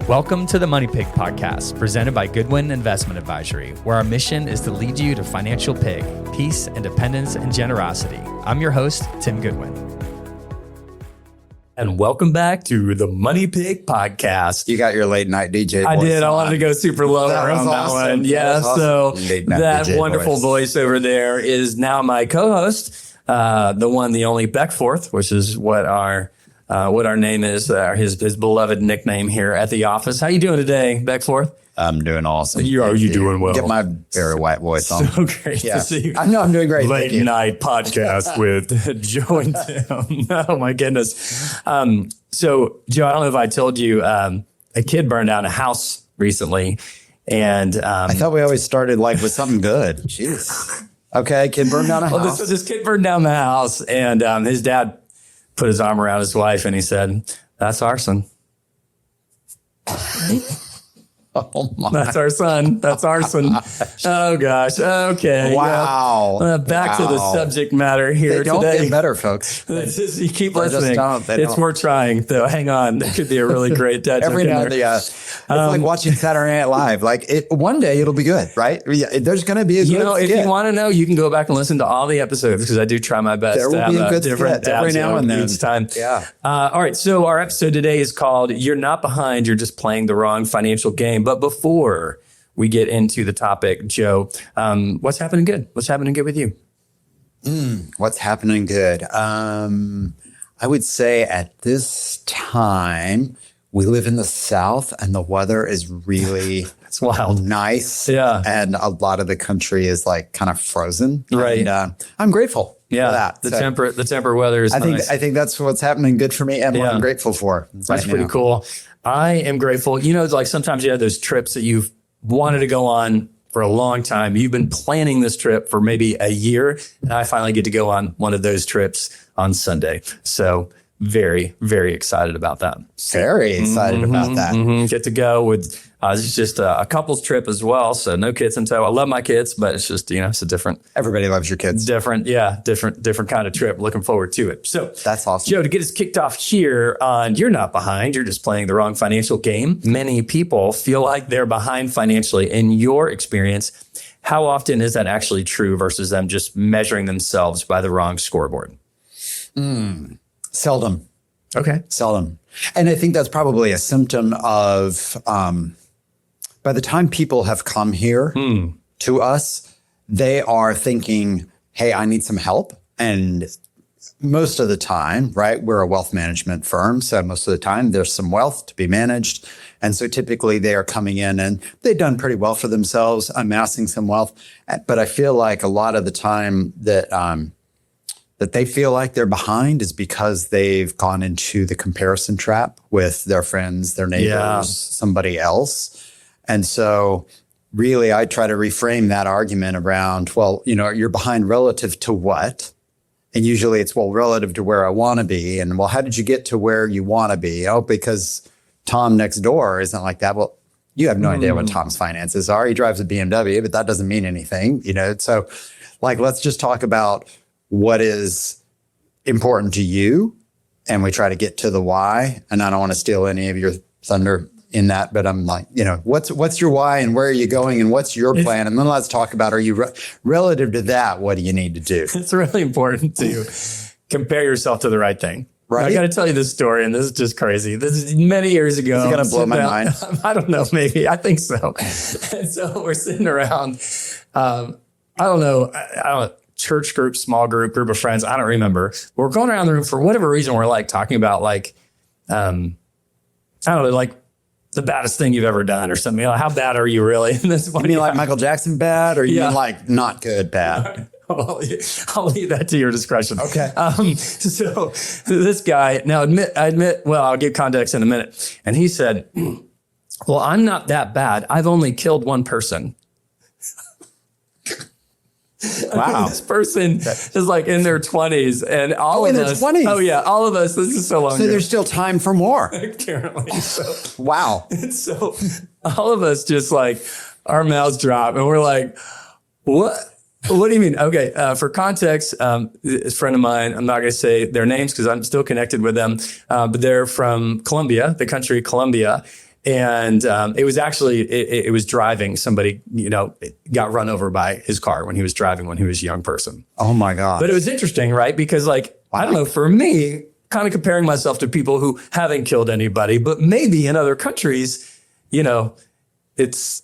Welcome to the Money Pig Podcast, presented by Goodwin Investment Advisory, where our mission is to lead you to financial pig, peace, independence, and generosity. I'm your host, Tim Goodwin. And welcome back to the Money Pig Podcast. You got your late night DJ voice. I did. I wanted to go super low around that one. Yeah, so that wonderful voice over there is now my co-host, the one, the only Beckford, which is what our name is, his beloved nickname here at the office. How you doing today, Beckford? I'm doing awesome. You doing well? Get my very white voice on. So great to see you. I know I'm doing great. Late night podcast with Joe and Tim. Oh my goodness. So Joe, I don't know if I told you, a kid burned down a house recently, and I thought we always started like with something good. Jeez. Okay, kid burned down a house. This kid burned down the house, and his dad put his arm around his wife, and he said, "That's arson." Oh my! That's our son. That's arson. Oh gosh. Okay. Wow. Yeah. Back to the subject matter here they don't today. Get better, folks. You keep listening. They it's more trying, though. Hang on. There could be a really great dad every now and then. It's like watching Saturday Night Live. Like one day it'll be good, right? There's going to be a good if you want to know, you can go back and listen to all the episodes because I do try my best there to will have be a good different dads every now and then each time. Yeah. All right. So our episode today is called "You're Not Behind. You're Just Playing the Wrong Financial Game." But before we get into the topic, Joe, what's happening good? What's happening good with you? What's happening good? I would say at this time, we live in the South and the weather is really it's wild, nice. Yeah. And a lot of the country is like kind of frozen. Right. And I'm grateful for that. The temperate weather is nice. I think that's what's happening good for me and what I'm grateful for. That's pretty cool. I am grateful. You know, like sometimes you have those trips that you've wanted to go on for a long time. You've been planning this trip for maybe a year, and I finally get to go on one of those trips on Sunday. So very, very excited about that. Very excited about that. Get to go with, it's just a couple's trip as well. So no kids in tow. I love my kids, but it's just, it's a different. Everybody loves your kids. Different kind of trip. Looking forward to it. So that's awesome. Joe, to get us kicked off here on You're Not Behind, you're just playing the wrong financial game. Many people feel like they're behind financially. In your experience, how often is that actually true versus them just measuring themselves by the wrong scoreboard? Seldom. Okay. Seldom. And I think that's probably a symptom of, by the time people have come here to us, they are thinking, hey, I need some help. And most of the time, right, we're a wealth management firm. So most of the time there's some wealth to be managed. And so typically they are coming in and they've done pretty well for themselves, amassing some wealth. But I feel like a lot of the time that they feel like they're behind is because they've gone into the comparison trap with their friends, their neighbors, somebody else. And so really I try to reframe that argument around, well, you're behind relative to what? And usually it's, well, relative to where I want to be. And well, how did you get to where you want to be? Oh, because Tom next door isn't like that. Well, you have no idea what Tom's finances are. He drives a BMW, but that doesn't mean anything, So like, let's just talk about what is important to you. And we try to get to the why. And I don't want to steal any of your thunder in that, but I'm like, what's your why and where are you going and what's your plan? And then let's talk about, are you relative to that? What do you need to do? It's really important to compare yourself to the right thing. Right. I got to tell you this story, and this is just crazy. This is many years ago. Is it going to blow my mind? I don't know. Maybe. I think so. And so we're sitting around, I don't know, church group, small group of friends. I don't remember. We're going around the room for whatever reason. We're like talking about like, I don't know, like the baddest thing you've ever done or something. How bad are you really? And this you mean like Michael Jackson bad, or you mean like not good bad? I'll leave that to your discretion. Okay. So this guy, now I'll give context in a minute. And he said, well, I'm not that bad. I've only killed one person. Wow. This person is like in their 20s and all of us. 20s. Oh yeah. All of us. This is so long So ago. there's still time for more. Apparently. So, wow. So all of us just like our mouths drop and we're like, what? What do you mean? Okay. For context, a friend of mine, I'm not going to say their names because I'm still connected with them, but they're from Colombia, the country Colombia. And it was actually, it was driving. Somebody, got run over by his car when he was driving when he was a young person. Oh my God. But it was interesting, right? Because like, I don't know, for me, kind of comparing myself to people who haven't killed anybody, but maybe in other countries, it's,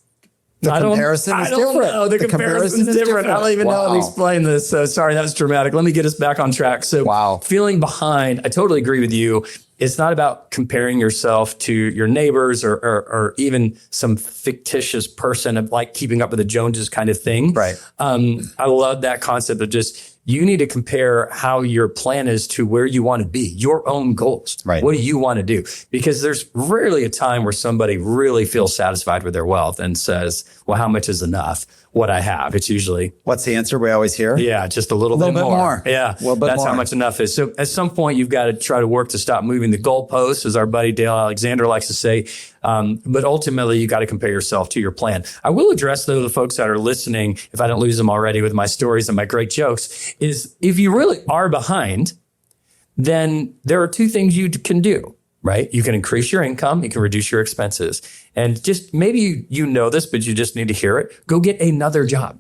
the comparison is different. Know. The comparison is different. I don't even know how to explain this. So sorry, that was dramatic. Let me get us back on track. So feeling behind, I totally agree with you. It's not about comparing yourself to your neighbors or even some fictitious person of like keeping up with the Joneses kind of thing. Right. I love that concept of just, you need to compare how your plan is to where you want to be, your own goals. Right. What do you want to do? Because there's rarely a time where somebody really feels satisfied with their wealth and says, well, how much is enough? What I have. It's usually, what's the answer we always hear? Yeah, just a little bit more. Yeah, that's how much enough is. So at some point, you've got to try to work to stop moving the goalposts, as our buddy Dale Alexander likes to say. But ultimately, you got to compare yourself to your plan. I will address, though, the folks that are listening, if I don't lose them already with my stories and my great jokes, is if you really are behind, then there are two things you can do. Right? You can increase your income. You can reduce your expenses. And just maybe you know this, but you just need to hear it. Go get another job.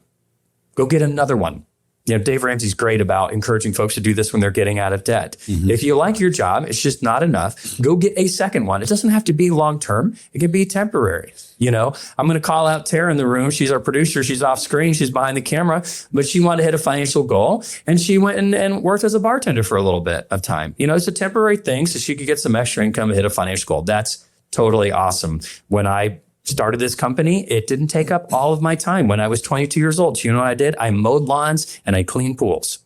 Go get another one. Dave Ramsey's great about encouraging folks to do this when they're getting out of debt. Mm-hmm. If you like your job, it's just not enough. Go get a second one. It doesn't have to be long-term. It can be temporary. I'm going to call out Tara in the room. She's our producer. She's off screen. She's behind the camera, but she wanted to hit a financial goal. And she went and worked as a bartender for a little bit of time. It's a temporary thing so she could get some extra income and hit a financial goal. That's totally awesome. When I started this company, it didn't take up all of my time. When I was 22 years old, you know what I did? I mowed lawns and I cleaned pools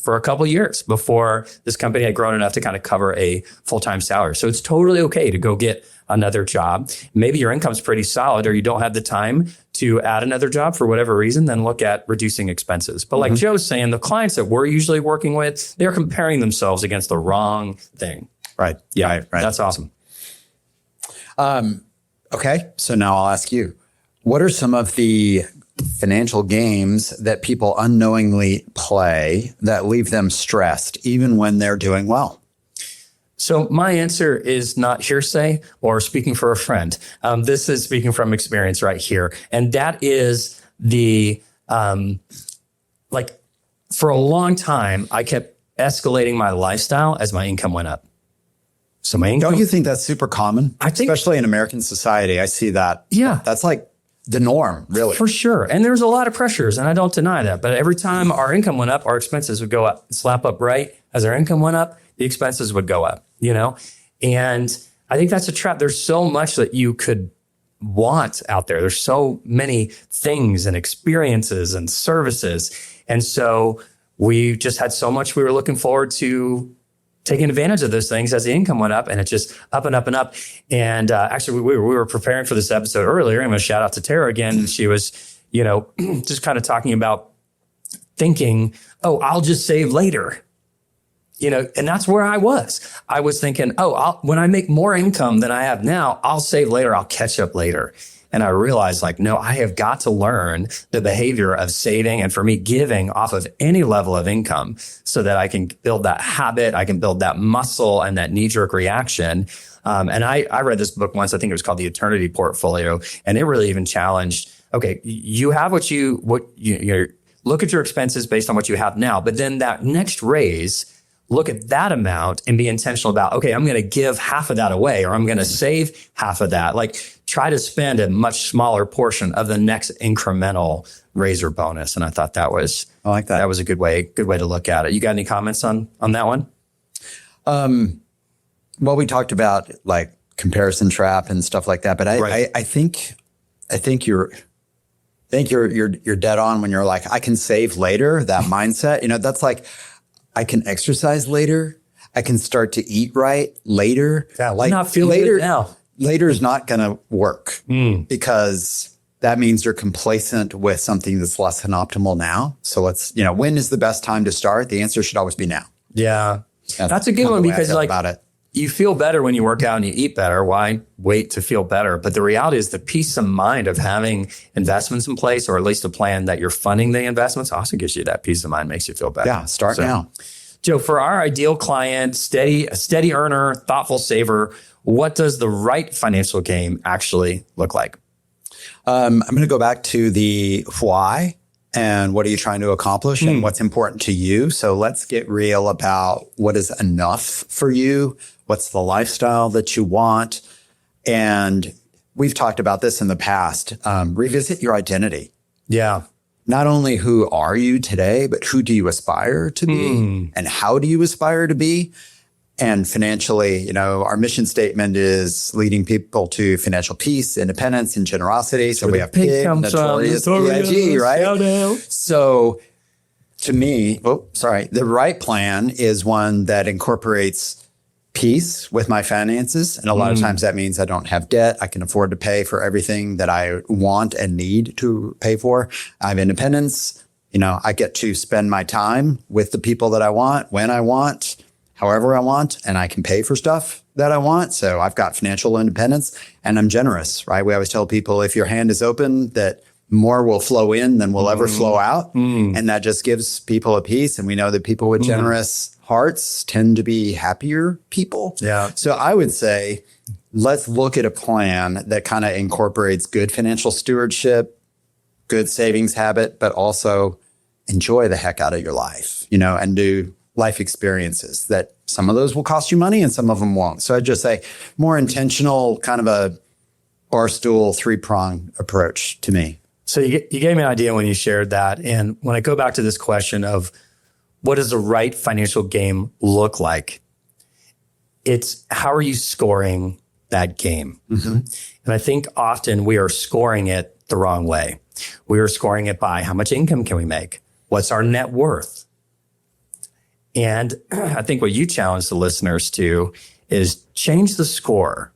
for a couple of years before this company had grown enough to kind of cover a full-time salary. So it's totally okay to go get another job. Maybe your income's pretty solid or you don't have the time to add another job for whatever reason, then look at reducing expenses. But like Joe's saying, the clients that we're usually working with, they're comparing themselves against the wrong thing. Right. Yeah, right. That's awesome. Okay, so now I'll ask you, what are some of the financial games that people unknowingly play that leave them stressed even when they're doing well? So my answer is not hearsay or speaking for a friend. This is speaking from experience right here. And that is for a long time, I kept escalating my lifestyle as my income went up. So my income, don't you think that's super common? I think, especially in American society, I see that. Yeah. That's like the norm, really. For sure. And there's a lot of pressures, and I don't deny that. But every time our income went up, our expenses would go up. Slap up right. As our income went up, the expenses would go up, And I think that's a trap. There's so much that you could want out there. There's so many things and experiences and services. And so we just had so much we were looking forward to taking advantage of those things as the income went up, and it just up and up and up. And actually, we were preparing for this episode earlier. I'm going to shout out to Tara again. She was, just kind of talking about thinking, oh, I'll just save later. And that's where I was. I was thinking, when I make more income than I have now, I'll save later. I'll catch up later. And I realized no, I have got to learn the behavior of saving and for me giving off of any level of income so that I can build that habit. I can build that muscle and that knee-jerk reaction. And I read this book once. I think it was called The Eternity Portfolio. And it really even challenged, okay, you have what you look at your expenses based on what you have now. But then that next raise, look at that amount and be intentional about, okay, I'm going to give half of that away, or I'm going to save half of that. Try to spend a much smaller portion of the next incremental raise or bonus. And I thought I like that. That was a good way to look at it. You got any comments on that one? Well, we talked about comparison trap and stuff like that, but I think you're dead on when you're like, I can save later. That mindset, that's I can exercise later. I can start to eat right later. Yeah, not feel later good now. Later is not going to work because that means you're complacent with something that's less than optimal now. So when is the best time to start? The answer should always be now. Yeah. That's a good one because about it. You feel better when you work out and you eat better. Why wait to feel better? But the reality is the peace of mind of having investments in place, or at least a plan that you're funding the investments, also gives you that peace of mind, makes you feel better. Yeah, start now. Joe, for our ideal client, a steady earner, thoughtful saver, what does the right financial game actually look like? I'm going to go back to the why and what are you trying to accomplish and what's important to you. So let's get real about what is enough for you. What's the lifestyle that you want? And we've talked about this in the past. Revisit your identity. Yeah. Not only who are you today, but who do you aspire to be and how do you aspire to be? And financially, our mission statement is leading people to financial peace, independence, and generosity. So we have big, notorious PIG, right? So to me, the right plan is one that incorporates peace with my finances. And a lot of times that means I don't have debt. I can afford to pay for everything that I want and need to pay for. I have independence. I get to spend my time with the people that I want, when I want, however I want, and I can pay for stuff that I want. So I've got financial independence and I'm generous, right? We always tell people if your hand is open, that more will flow in than will ever flow out. And that just gives people a peace. And we know that people with generous hearts tend to be happier people. Yeah. So I would say, let's look at a plan that kind of incorporates good financial stewardship, good savings habit, but also enjoy the heck out of your life, and do life experiences that some of those will cost you money and some of them won't. So I'd just say more intentional, kind of a barstool 3-prong approach to me. So you gave me an idea when you shared that. And when I go back to this question of what does the right financial game look like? It's how are you scoring that game? And I think often we are scoring it the wrong way. We are scoring it by how much income can we make? What's our net worth? And I think what you challenge the listeners to is change the score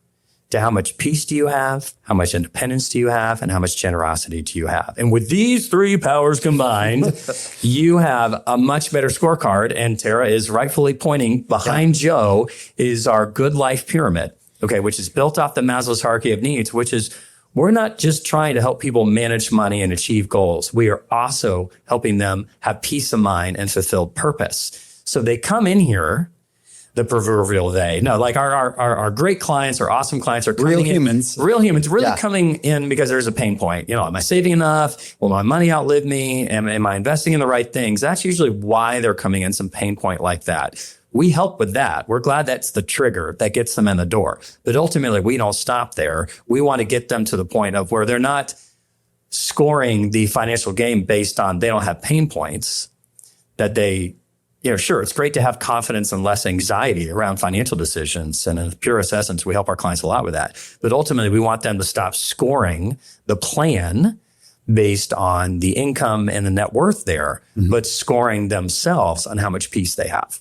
to how much peace do you have, how much independence do you have, and how much generosity do you have. And with these 3 powers combined, you have a much better scorecard. And Tara is rightfully pointing behind Joe is our good life pyramid, which is built off the Maslow's hierarchy of needs, which is we're not just trying to help people manage money and achieve goals. We are also helping them have peace of mind and fulfilled purpose. So they come in here, the proverbial they. No, like our great clients, our awesome clients are coming real humans, really coming in because there's a pain point. Am I saving enough? Will my money outlive me? Am I investing in the right things? That's usually why they're coming in, some pain point like that. We help with that. We're glad that's the trigger that gets them in the door. But ultimately, we don't stop there. We want to get them to the point of where they're not scoring the financial game based on they don't have pain points, that they sure, it's great to have confidence and less anxiety around financial decisions. And in the purest essence, we help our clients a lot with that. But ultimately, we want them to stop scoring the plan based on the income and the net worth there, but scoring themselves on how much peace they have,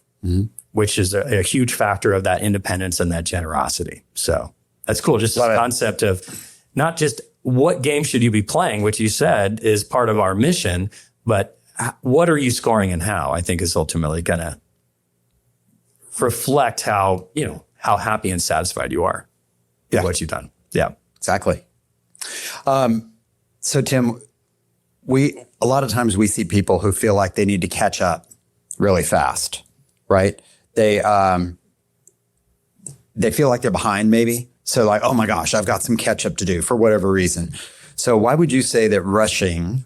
which is a huge factor of that independence and that generosity. So that's cool. Just this concept of not just what game should you be playing, which you said is part of our mission, but what are you scoring and how, I think is ultimately going to reflect how happy and satisfied you are with what you've done. Yeah, exactly. So Tim, a lot of times we see people who feel like they need to catch up really fast, right? They feel like they're behind maybe. So like, oh my gosh, I've got some catch up to do for whatever reason. So why would you say that rushing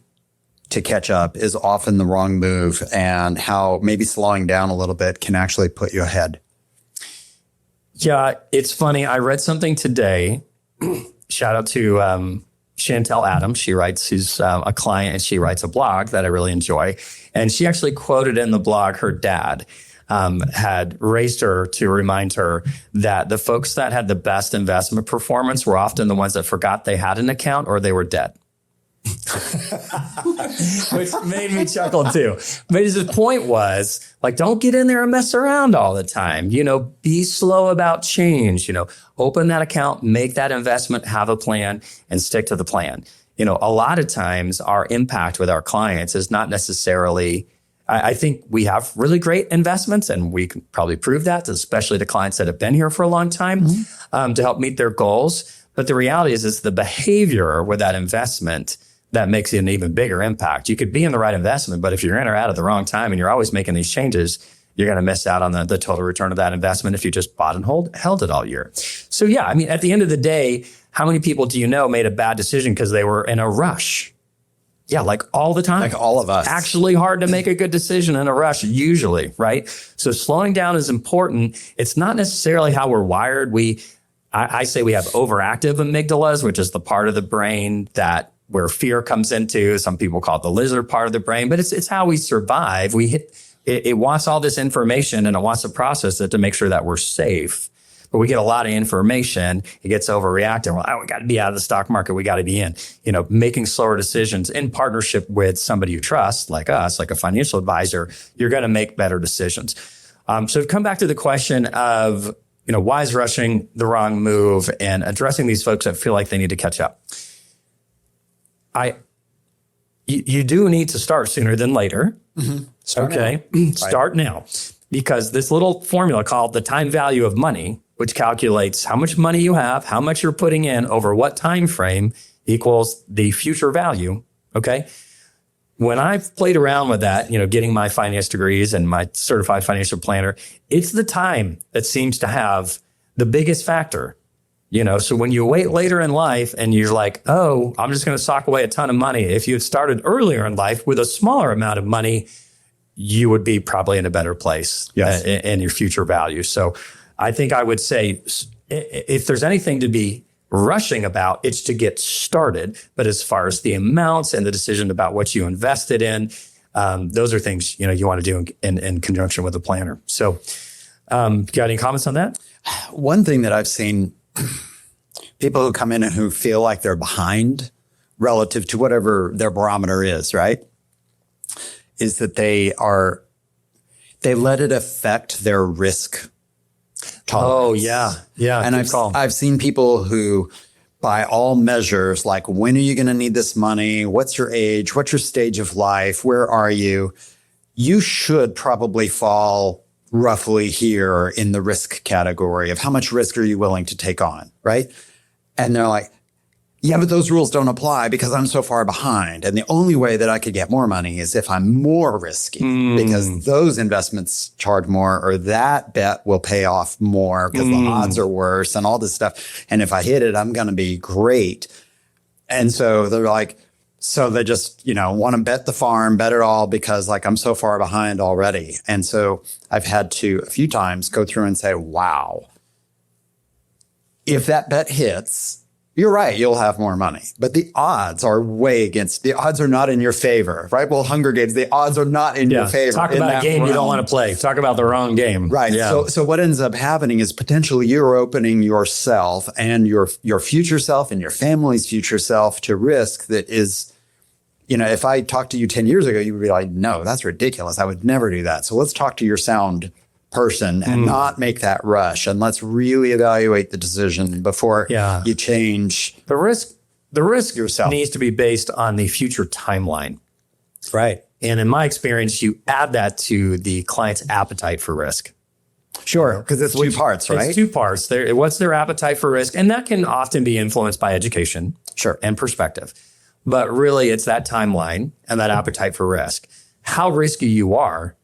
to catch up is often the wrong move, and how maybe slowing down a little bit can actually put you ahead? Yeah, it's funny. I read something today. Shout out to Chantel Adams. She's a client and she writes a blog that I really enjoy. And she actually quoted in the blog her dad had raised her to remind her that the folks that had the best investment performance were often the ones that forgot they had an account or they were dead. Which made me chuckle too. But his point was like, don't get in there and mess around all the time. Be slow about change. Open that account, make that investment, have a plan, and stick to the plan. A lot of times our impact with our clients is not necessarily. I think we have really great investments, and we can probably prove that, especially the clients that have been here for a long time, to help meet their goals. But the reality is, it's the behavior with that investment that makes it an even bigger impact. You could be in the right investment, but if you're in or out at the wrong time and you're always making these changes, you're going to miss out on the total return of that investment if you just bought and held it all year. So yeah, I mean, at the end of the day, how many people do you know made a bad decision because they were in a rush? Yeah, like all the time. Like all of us. Actually hard to make a good decision in a rush, usually, right? So slowing down is important. It's not necessarily how we're wired. I say we have overactive amygdalas, which is the part of the brain that where fear comes into. Some people call it the lizard part of the brain, but it's how we survive. It wants all this information and it wants to process it to make sure that we're safe. But we get a lot of information. It gets overreactive. Well, we got to be out of the stock market. We got to be in, making slower decisions in partnership with somebody you trust, like us, like a financial advisor. You're going to make better decisions. So to come back to the question of, why is rushing the wrong move and addressing these folks that feel like they need to catch up. You do need to start sooner than later. Mm-hmm. Start now, because this little formula called the time value of money, which calculates how much money you have, how much you're putting in over what time frame equals the future value. Okay. When I've played around with that, getting my finance degrees and my certified financial planner, it's the time that seems to have the biggest factor. So when you wait later in life and you're like, oh, I'm just going to sock away a ton of money. If you had started earlier in life with a smaller amount of money, you would be probably in a better place in your future value. So I think I would say if there's anything to be rushing about, it's to get started. But as far as the amounts and the decision about what you invested in, those are things, you want to do in conjunction with a planner. So got any comments on that? One thing that I've seen, people who come in and who feel like they're behind relative to whatever their barometer is, right? Is that they let it affect their risk tolerance. Oh, yeah. And I've seen people who, by all measures, like, when are you going to need this money? What's your age? What's your stage of life? Where are you? You should probably fall roughly here in the risk category of how much risk are you willing to take on, right? And they're like, yeah, but those rules don't apply because I'm so far behind. And the only way that I could get more money is if I'm more risky because those investments charge more, or that bet will pay off more because the odds are worse and all this stuff. And if I hit it, I'm going to be great. And so they're like, so they just, want to bet the farm, bet it all because I'm so far behind already. And so I've had to a few times go through and say, wow, if that bet hits, you're right, you'll have more money. But the odds are the odds are not in your favor, right? Well, Hunger Games, the odds are not in your favor. Talk about a game you don't want to play. Talk about the wrong game. Right. Yeah. So what ends up happening is potentially you're opening yourself and your future self and your family's future self to risk that is, if I talked to you 10 years ago, you would be like, no, that's ridiculous. I would never do that. So let's talk to your sound person and not make that rush. And let's really evaluate the decision before you change. The risk yourself needs to be based on the future timeline. Right. And in my experience, you add that to the client's appetite for risk. Sure. Because it's two parts, right? It's two parts. What's their appetite for risk? And that can often be influenced by education. Sure. And perspective. But really, it's that timeline and that appetite for risk. How risky you are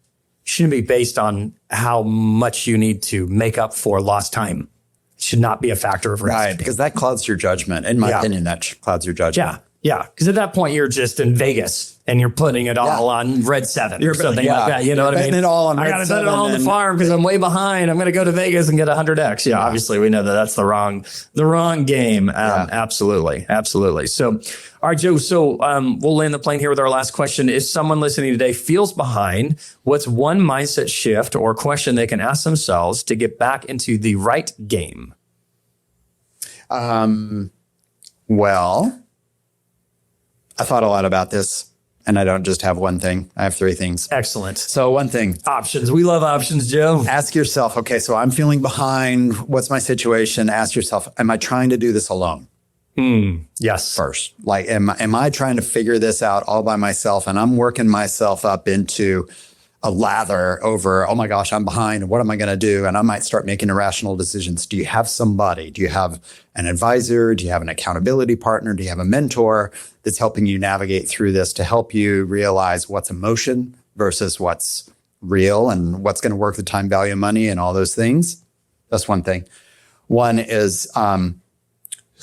shouldn't be based on how much you need to make up for lost time. It should not be a factor of risk. Right, because that clouds your judgment. In my opinion, that clouds your judgment. Yeah. Because at that point, you're just in Vegas and you're putting it all on Red 7 or something like that. You know what I mean? It all on I got to bet it all on the farm because I'm way behind. I'm going to go to Vegas and get 100x. Yeah, obviously we know that that's the wrong game. Absolutely. So, all right, Joe. So we'll land the plane here with our last question. If someone listening today feels behind, what's one mindset shift or question they can ask themselves to get back into the right game? Well, I thought a lot about this, and I don't just have one thing. I have three things. Excellent. So one thing. Options. We love options, Joe. Ask yourself, okay, so I'm feeling behind. What's my situation? Ask yourself, am I trying to do this alone? Yes. First, like, am I trying to figure this out all by myself? And I'm working myself up into a lather over, oh my gosh, I'm behind. What am I going to do? And I might start making irrational decisions. Do you have somebody? Do you have an advisor? Do you have an accountability partner? Do you have a mentor that's helping you navigate through this to help you realize what's emotion versus what's real and what's going to work, the time value of money and all those things. That's one thing. One is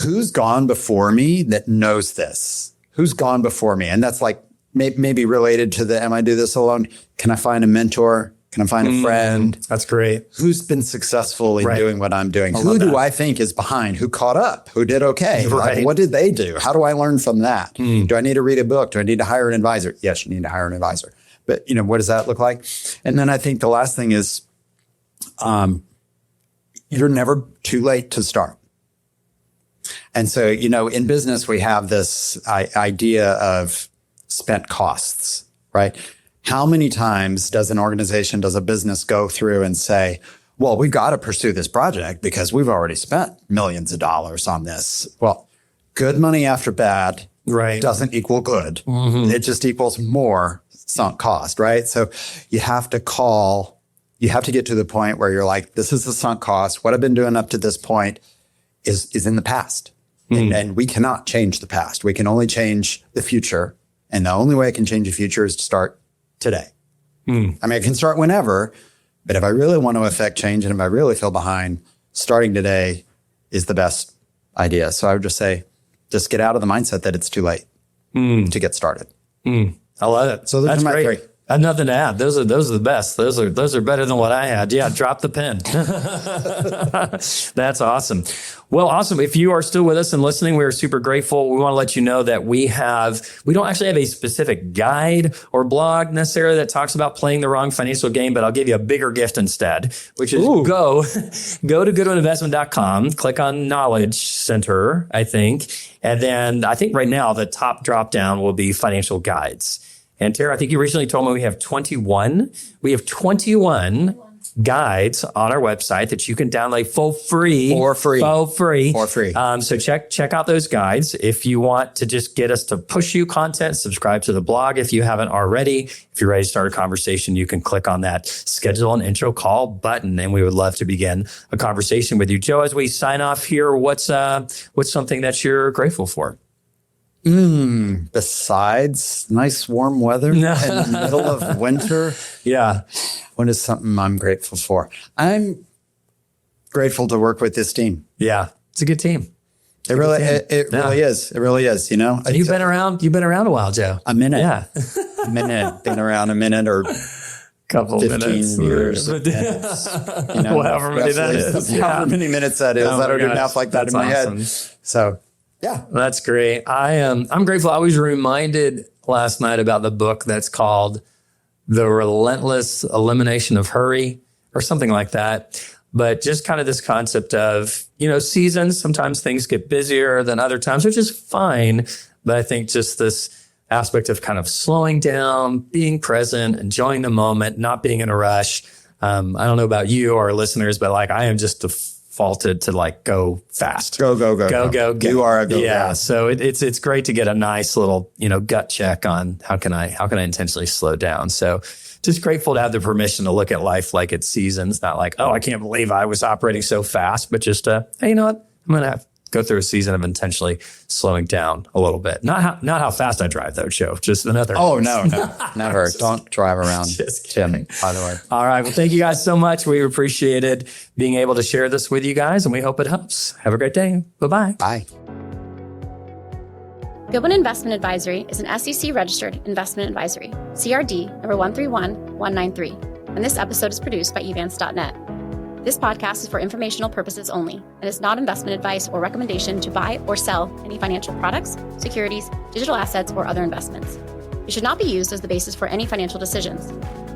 who's gone before me that knows this? Who's gone before me? And that's like maybe related to the, am I do this alone? Can I find a mentor? Can I find a friend? That's great. Who's been successful in doing what I'm doing? Who do I think is behind? Who caught up? Who did okay? Right. Like, what did they do? How do I learn from that? Do I need to read a book? Do I need to hire an advisor? Yes, you need to hire an advisor. But, what does that look like? And then I think the last thing is you're never too late to start. And so, in business, we have this idea of spent costs, right? How many times does an organization, does a business go through and say, well, we've got to pursue this project because we've already spent millions of dollars on this. Well, good money after bad doesn't equal good. It just equals more sunk cost, right? So you have to get to the point where you're like, this is the sunk cost. What I've been doing up to this point is in the past. And we cannot change the past. We can only change the future. And the only way I can change the future is to start today. I mean, I can start whenever, but if I really want to affect change and if I really feel behind, starting today is the best idea. So I would just say, just get out of the mindset that it's too late to get started. I love it. So that's my three. I have nothing to add. Those are the best. Those are better than what I had. Yeah, drop the pen. That's awesome. Well, awesome. If you are still with us and listening, we are super grateful. We want to let you know that we don't actually have a specific guide or blog necessarily that talks about playing the wrong financial game, but I'll give you a bigger gift instead, which is go to goodwininvestment.com, click on Knowledge Center, I think. And then I think right now the top drop down will be financial guides. And Tara, I think you recently told me we have 21. We have 21 guides on our website that you can download for free. So check out those guides. If you want to just get us to push you content, subscribe to the blog if you haven't already. If you're ready to start a conversation, you can click on that schedule an intro call button, and we would love to begin a conversation with you. Joe, as we sign off here, what's something that you're grateful for? Besides nice warm weather in the middle of winter. Yeah. What is something I'm grateful for? I'm grateful to work with this team. Yeah. It's a good team. It really is. It really is, You've been around a while, Joe. A minute. Yeah. A minute. Been around a minute or couple 15 minutes. years. However many that is. However many minutes that is. I don't do math like that in my head. So yeah, that's great. I'm grateful. I was reminded last night about the book that's called The Relentless Elimination of Hurry or something like that. But just kind of this concept of, seasons, sometimes things get busier than other times, which is fine. But I think just this aspect of kind of slowing down, being present, enjoying the moment, not being in a rush. I don't know about you or our listeners, but I am just defaulted to go fast. Go. You are a go. Yeah. So it's great to get a nice little, gut check on how can I intentionally slow down. So just grateful to have the permission to look at life like it's seasons, not like, oh, I can't believe I was operating so fast, but just, hey, you know what? I'm going to go through a season of intentionally slowing down a little bit. Not how fast I drive though, Joe. Just another. Oh, no, never. Don't drive around. Just Tim, by the way. All right. Well, thank you guys so much. We appreciated being able to share this with you guys, and we hope it helps. Have a great day. Bye-bye. Bye. Goodwin Investment Advisory is an SEC-registered investment advisory, CRD number 131193, and this episode is produced by evans.net. This podcast is for informational purposes only and is not investment advice or recommendation to buy or sell any financial products, securities, digital assets, or other investments. It should not be used as the basis for any financial decisions.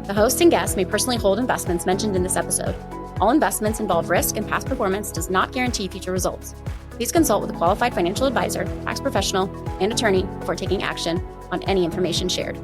The host and guests may personally hold investments mentioned in this episode. All investments involve risk, and past performance does not guarantee future results. Please consult with a qualified financial advisor, tax professional, and attorney before taking action on any information shared.